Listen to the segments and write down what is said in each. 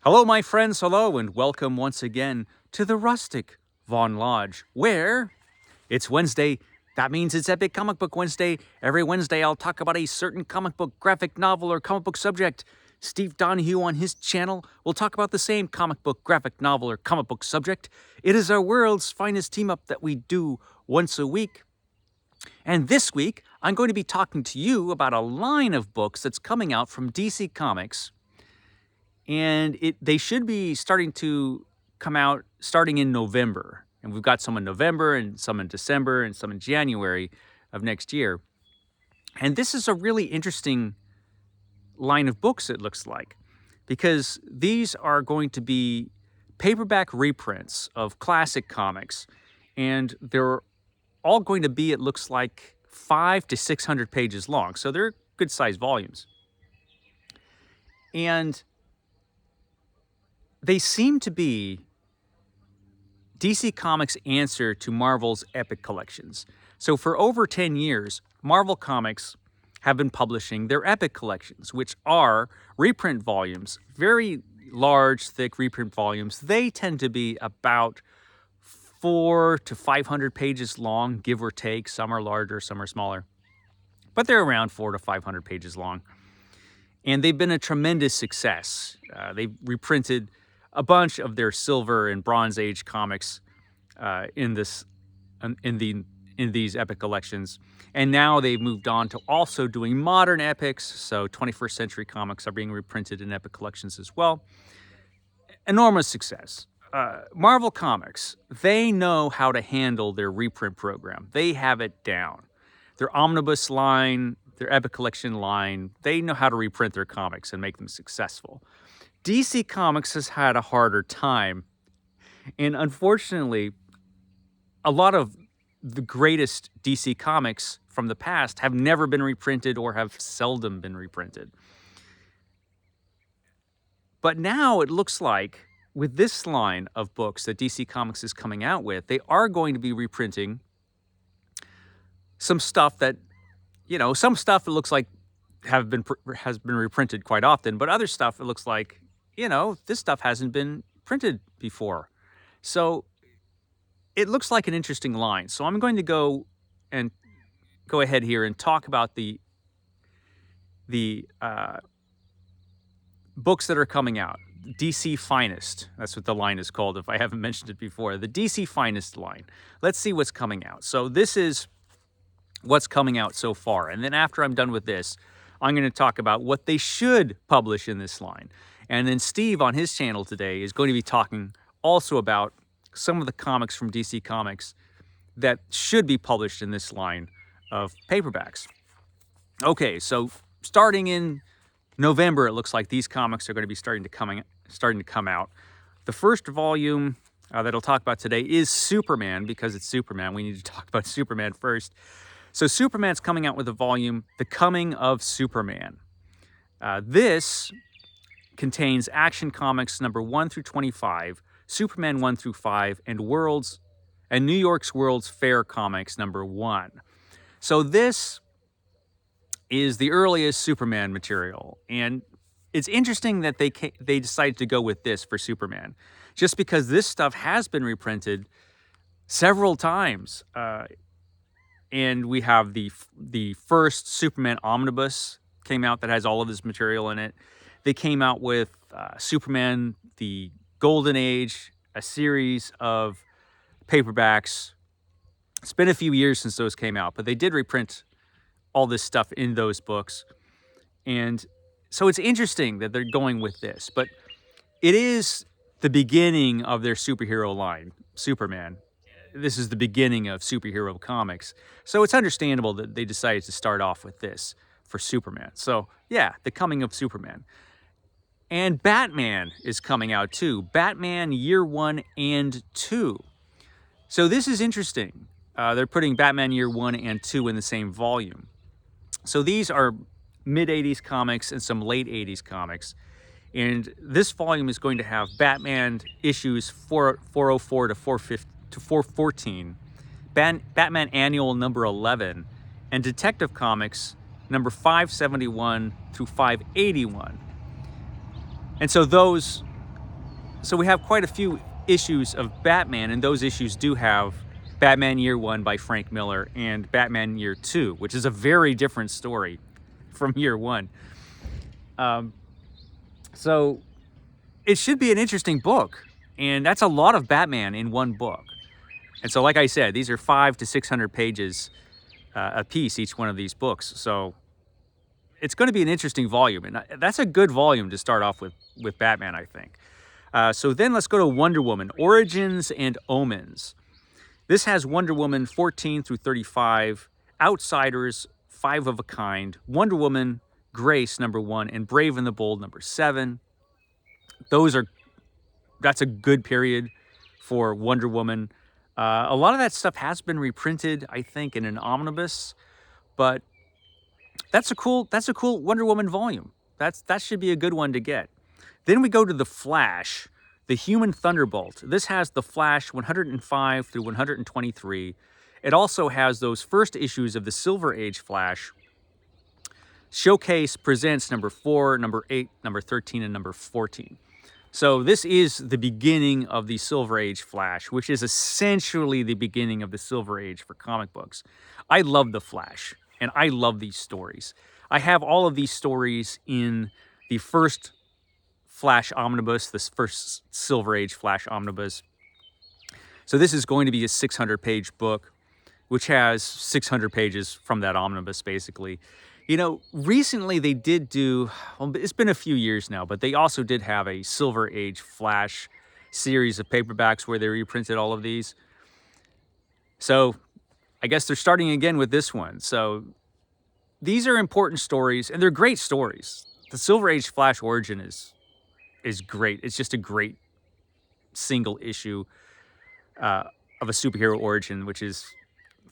Hello, my friends, hello, and welcome once again to the Rustic Von Lodge, where it's Wednesday. That means it's Epic Comic Book Wednesday. Every Wednesday, I'll talk about a certain comic book, graphic novel, or comic book subject. Steve Donoghue on his channel will talk about the same comic book, graphic novel, or comic book subject. It is our world's finest team up that we do once a week. And this week, I'm going to be talking to you about a line of books that's coming out from DC Comics. And they should be starting to come out starting in November. And we've got some in November and some in December and some in January of next year. And this is a really interesting line of books, it looks like, because these are going to be paperback reprints of classic comics. And they're all going to be, it looks like, 500 to 600 pages long. So they're good sized volumes. And they seem to be DC Comics' answer to Marvel's Epic collections. So for over 10 years, Marvel Comics have been publishing their Epic collections, which are reprint volumes, very large, thick reprint volumes. They tend to be about 400 to 500 pages long, give or take. Some are larger, some are smaller. But they're around 400 to 500 pages long. And they've been a tremendous success. They've reprinted a bunch of their Silver and Bronze Age comics in these Epic collections, and now they've moved on to also doing modern epics. So 21st century comics are being reprinted in Epic collections as well. Enormous success. Marvel Comics, they know how to handle their reprint program. They have it down. Their omnibus line, their Epic collection line, they know how to reprint their comics and make them successful. DC Comics has had a harder time, and unfortunately, a lot of the greatest DC Comics from the past have never been reprinted or have seldom been reprinted. But now it looks like, with this line of books that DC Comics is coming out with, they are going to be reprinting some stuff that, some stuff it looks like has been reprinted quite often, but other stuff it looks like, this stuff hasn't been printed before. So it looks like an interesting line. So I'm going to go ahead here and talk about the books that are coming out. DC Finest. That's what the line is called, if I haven't mentioned it before. The DC Finest line. Let's see what's coming out. So this is what's coming out so far. And then after I'm done with this, I'm going to talk about what they should publish in this line. And then Steve on his channel today is going to be talking also about some of the comics from DC Comics that should be published in this line of paperbacks. Okay, so starting in November, it looks like these comics are going to be starting to come out. The first volume that I'll talk about today is Superman, because it's Superman. We need to talk about Superman first. So Superman's coming out with a volume, The Coming of Superman. This contains Action Comics number 1 through 25, Superman 1 through 5, and New York's World's Fair Comics number 1. So this is the earliest Superman material, and it's interesting that they decided to go with this for Superman, just because this stuff has been reprinted several times. And we have the first Superman omnibus came out that has all of this material in it. They came out with Superman, the Golden Age, a series of paperbacks. It's been a few years since those came out, but they did reprint all this stuff in those books. And so it's interesting that they're going with this, but it is the beginning of their superhero line, Superman. This is the beginning of superhero comics. So it's understandable that they decided to start off with this for Superman. So yeah, The Coming of Superman. And Batman is coming out too. Batman Year 1 and 2. So this is interesting. They're putting Batman Year 1 and 2 in the same volume. So these are mid-'80s comics and some late 80s comics. And this volume is going to have Batman issues 404 to 414, Batman Annual number 11, and Detective Comics number 571 through 581. And so those So we have quite a few issues of Batman, and those issues do have Batman Year One by Frank Miller and Batman Year Two, which is a very different story from Year One. So it should be an interesting book, and that's a lot of Batman in one book. And so, like I said, these are 500 to 600 pages a piece, each one of these books. So it's going to be an interesting volume, and that's a good volume to start off with Batman, I think. So then let's go to Wonder Woman, Origins and Omens. This has Wonder Woman 14 through 35, Outsiders, 5 of a Kind, Wonder Woman, Grace, number 1, and Brave and the Bold, number 7. That's a good period for Wonder Woman. A lot of that stuff has been reprinted, I think, in an omnibus, but that's a cool Wonder Woman volume. That should be a good one to get. Then we go to The Flash, The Human Thunderbolt. This has The Flash 105 through 123. It also has those first issues of the Silver Age Flash. Showcase presents number 4, number 8, number 13, and number 14. So this is the beginning of the Silver Age Flash, which is essentially the beginning of the Silver Age for comic books. I love The Flash, and I love these stories. I have all of these stories in the first Flash omnibus, this first Silver Age Flash omnibus. So this is going to be a 600-page book, which has 600 pages from that omnibus, basically. You know, recently they did do, well, it's been a few years now, but they also did have a Silver Age Flash series of paperbacks where they reprinted all of these. So I guess they're starting again with this one. So these are important stories, and they're great stories. The Silver Age Flash origin is great. It's just a great single issue of a superhero origin, which is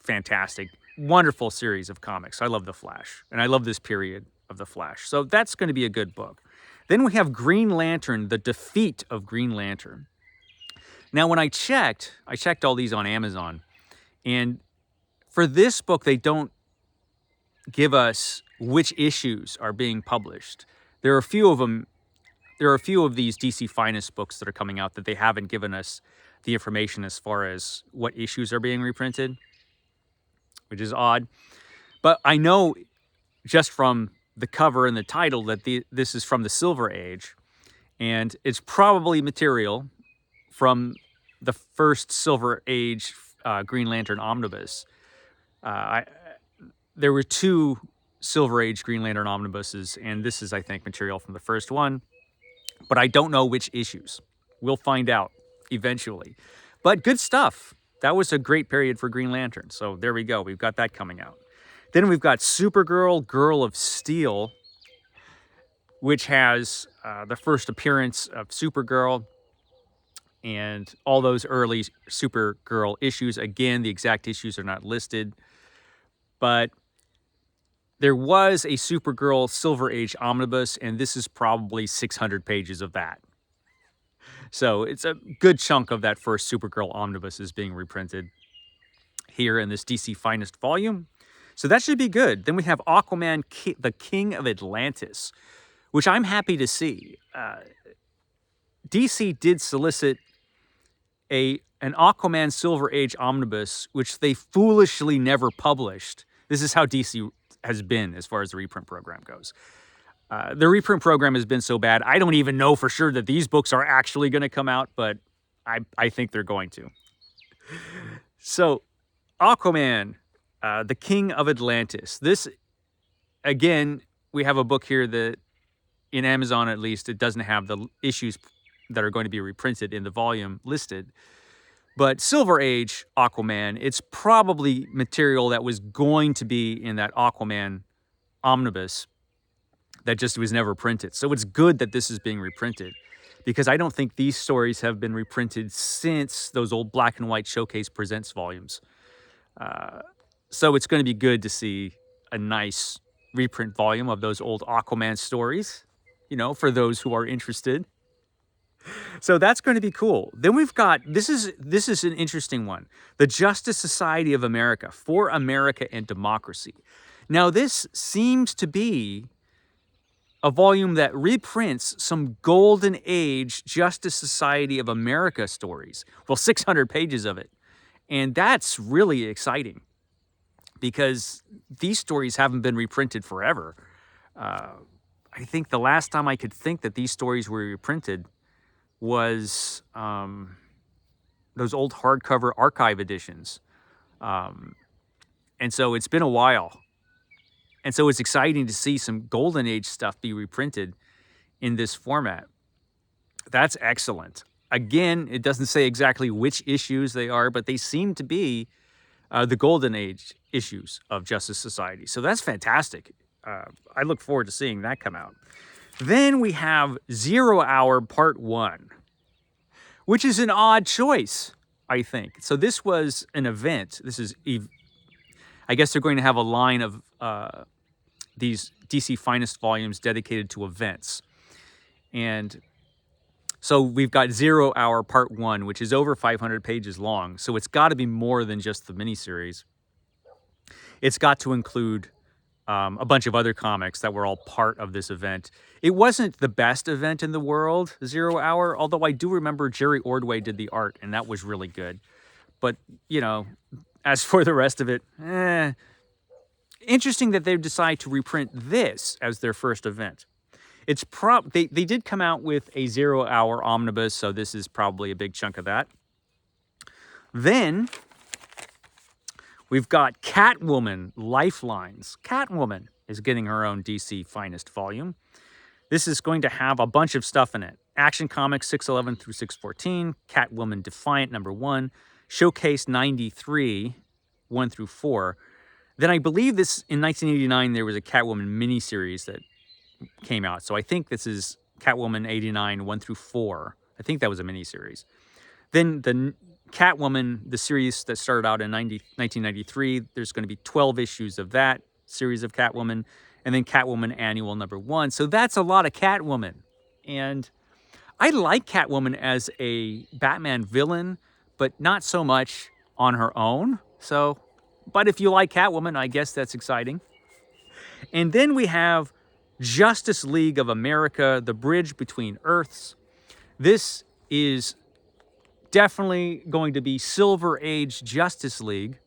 fantastic. Wonderful series of comics. I love The Flash, and I love this period of The Flash. So that's going to be a good book. Then we have Green Lantern, The Defeat of Green Lantern. Now, when I checked all these on Amazon, and for this book, they don't give us which issues are being published. There are a few of them. There are a few of these DC Finest books that are coming out that they haven't given us the information as far as what issues are being reprinted, which is odd. But I know just from the cover and the title that this is from the Silver Age, and it's probably material from the first Silver Age Green Lantern omnibus. There were 2 Silver Age Green Lantern omnibuses, and this is, I think, material from the first one. But I don't know which issues. We'll find out eventually. But good stuff. That was a great period for Green Lantern. So there we go. We've got that coming out. Then we've got Supergirl, Girl of Steel, which has the first appearance of Supergirl and all those early Supergirl issues. Again, the exact issues are not listed. But there was a Supergirl Silver Age omnibus, and this is probably 600 pages of that. So it's a good chunk of that first Supergirl omnibus is being reprinted here in this DC Finest volume. So that should be good. Then we have Aquaman, the King of Atlantis, which I'm happy to see. DC did solicit an Aquaman Silver Age omnibus, which they foolishly never published. This is how DC has been as far as the reprint program goes. The reprint program has been so bad, I don't even know for sure that these books are actually going to come out, but I think they're going to. So, Aquaman, the King of Atlantis. This, again, we have a book here that, in Amazon at least, it doesn't have the issues that are going to be reprinted in the volume listed. But Silver Age Aquaman, it's probably material that was going to be in that Aquaman omnibus that just was never printed. So it's good that this is being reprinted, because I don't think these stories have been reprinted since those old black and white Showcase Presents volumes. So it's going to be good to see a nice reprint volume of those old Aquaman stories, you know, for those who are interested. So that's going to be cool. Then we've got, this is an interesting one. The Justice Society of America, For America and Democracy. Now this seems to be a volume that reprints some Golden Age Justice Society of America stories. Well, 600 pages of it. And that's really exciting because these stories haven't been reprinted forever. I think the last time I could think that these stories were reprinted was those old hardcover archive editions. And so it's been a while. And so it's exciting to see some Golden Age stuff be reprinted in this format. That's excellent. Again, it doesn't say exactly which issues they are, but they seem to be the Golden Age issues of Justice Society. So that's fantastic. I look forward to seeing that come out. Then we have 0 Hour Part 1, which is an odd choice, I think. So this was an event. This is, I guess they're going to have a line of these DC Finest volumes dedicated to events. And so we've got 0 Hour Part 1, which is over 500 pages long. So it's got to be more than just the miniseries. It's got to include a bunch of other comics that were all part of this event. It wasn't the best event in the world, 0 Hour, although I do remember Jerry Ordway did the art, and that was really good. But, you know, as for the rest of it, interesting that they decide to reprint this as their first event. It's they did come out with a 0 Hour omnibus, so this is probably a big chunk of that. Then we've got Catwoman Lifelines. Catwoman is getting her own DC Finest volume. This is going to have a bunch of stuff in it. Action Comics 611 through 614, Catwoman Defiant #1, Showcase 93, 1 through 4. Then I believe this, in 1989, there was a Catwoman miniseries that came out. So I think this is Catwoman 89, 1 through 4. I think that was a miniseries. Then the Catwoman, the series that started out in 1993, there's going to be 12 issues of that series of Catwoman. And then Catwoman Annual #1. So that's a lot of Catwoman. And I like Catwoman as a Batman villain, but not so much on her own. So, but if you like Catwoman, I guess that's exciting. And then we have Justice League of America, The Bridge Between Earths. This is definitely going to be Silver Age Justice League.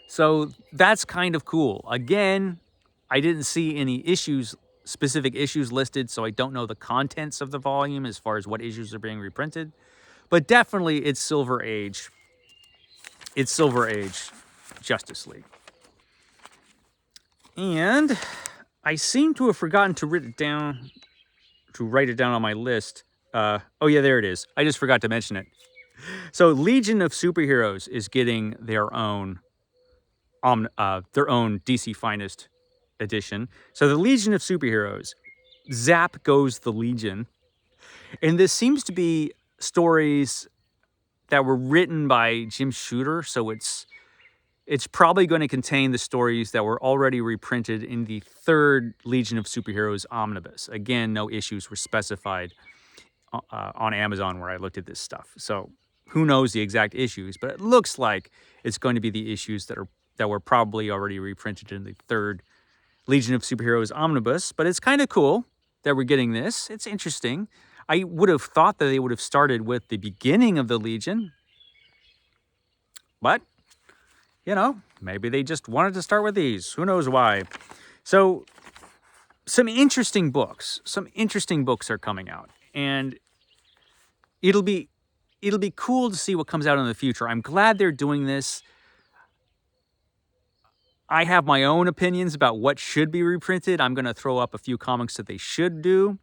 So that's kind of cool. Again, I didn't see any specific issues listed, so I don't know the contents of the volume as far as what issues are being reprinted. But definitely it's Silver Age. It's Silver Age Justice League. And I seem to have forgotten to write it down on my list. Oh yeah, there it is. I just forgot to mention it. So Legion of Superheroes is getting their own DC Finest edition. So the Legion of Superheroes, Zap Goes the Legion. And this seems to be stories that were written by Jim Shooter, so it's probably going to contain the stories that were already reprinted in the third Legion of Superheroes omnibus. Again, no issues were specified on Amazon where I looked at this stuff. So who knows the exact issues, but it looks like it's going to be the issues that were probably already reprinted in the third Legion of Superheroes omnibus. But it's kind of cool that we're getting this. It's interesting. I would have thought that they would have started with the beginning of the Legion, but you know, maybe they just wanted to start with these. Who knows why? So some interesting books are coming out, and it'll be cool to see what comes out in the future. I'm glad they're doing this. I have my own opinions about what should be reprinted. I'm going to throw up a few comics that they should do.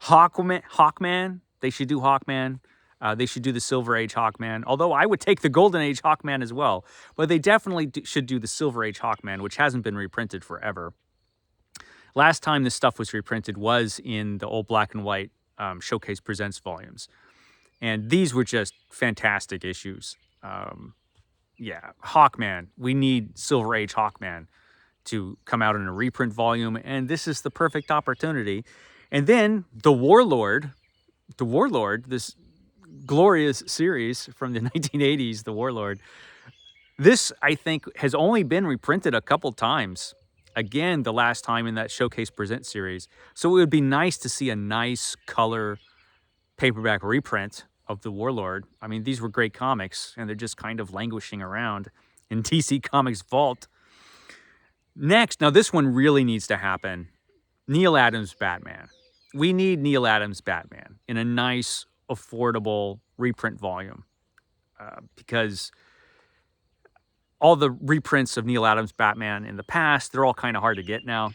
Hawkman, they should do Hawkman. They should do the Silver Age Hawkman, although I would take the Golden Age Hawkman as well. But they definitely should do the Silver Age Hawkman, which hasn't been reprinted forever. Last time this stuff was reprinted was in the old black and white Showcase Presents volumes. And these were just fantastic issues. Yeah, Hawkman. We need Silver Age Hawkman to come out in a reprint volume, and this is the perfect opportunity. And then The Warlord, this glorious series from the 1980s, The Warlord. This, I think, has only been reprinted a couple times. again, the last time in that Showcase Present series. So it would be nice to see a nice color paperback reprint of The Warlord. I mean, these were great comics, and they're just kind of languishing around in DC Comics vault. Next, now this one really needs to happen. Neil Adams Batman. We need Neil Adams Batman in a nice, affordable reprint volume, because all the reprints of Neil Adams Batman in the past, they're all kind of hard to get now,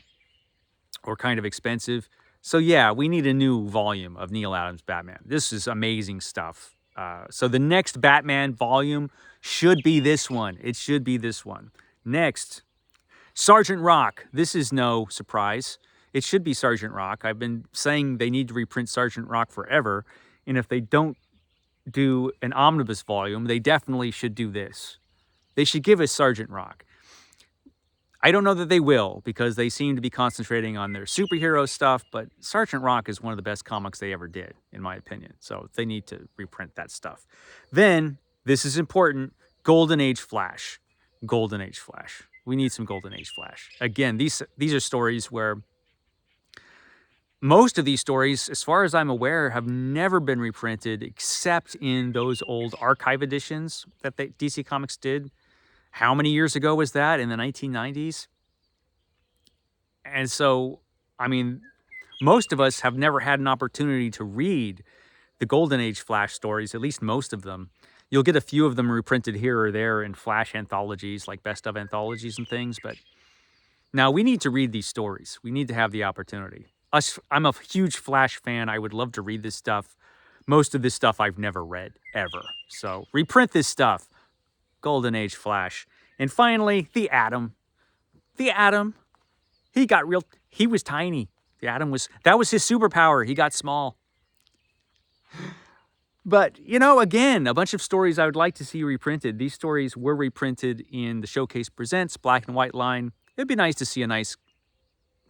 or kind of expensive. So yeah, we need a new volume of Neil Adams Batman. This is amazing stuff. So the next Batman volume should be this one. It should be this one. Next, Sergeant Rock. This is no surprise. It should be Sergeant Rock. I've been saying they need to reprint Sergeant Rock forever. And if they don't do an omnibus volume, they definitely should do this. They should give us Sergeant Rock. I don't know that they will, because they seem to be concentrating on their superhero stuff, but Sergeant Rock is one of the best comics they ever did, in my opinion. So they need to reprint that stuff. Then, this is important, Golden Age Flash. Golden Age Flash. We need some Golden Age Flash. Again, these are stories where most of these stories, as far as I'm aware, have never been reprinted except in those old archive editions that DC Comics did. How many years ago was that? In the 1990s? And so, I mean, most of us have never had an opportunity to read the Golden Age Flash stories, at least most of them. You'll get a few of them reprinted here or there in Flash anthologies, like best of anthologies and things, but now we need to read these stories. We need to have the opportunity. I'm a huge Flash fan. I would love to read this stuff. Most of this stuff I've never read, ever. So reprint this stuff. Golden Age Flash. And finally, the Atom. The Atom. He was tiny. The Atom that was his superpower. He got small. But, you know, again, a bunch of stories I would like to see reprinted. These stories were reprinted in the Showcase Presents black and white line. It'd be nice to see a nice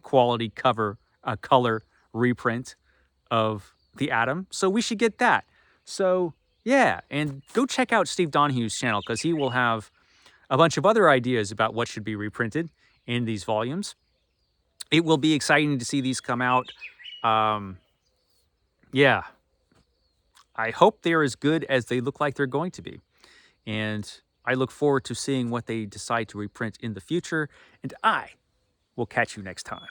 quality color reprint of the Atom. So we should get that. So yeah, and go check out Steve Donoghue's channel, because he will have a bunch of other ideas about what should be reprinted in these volumes. It will be exciting to see these come out. Yeah, I hope they're as good as they look like they're going to be. And I look forward to seeing what they decide to reprint in the future. And I will catch you next time.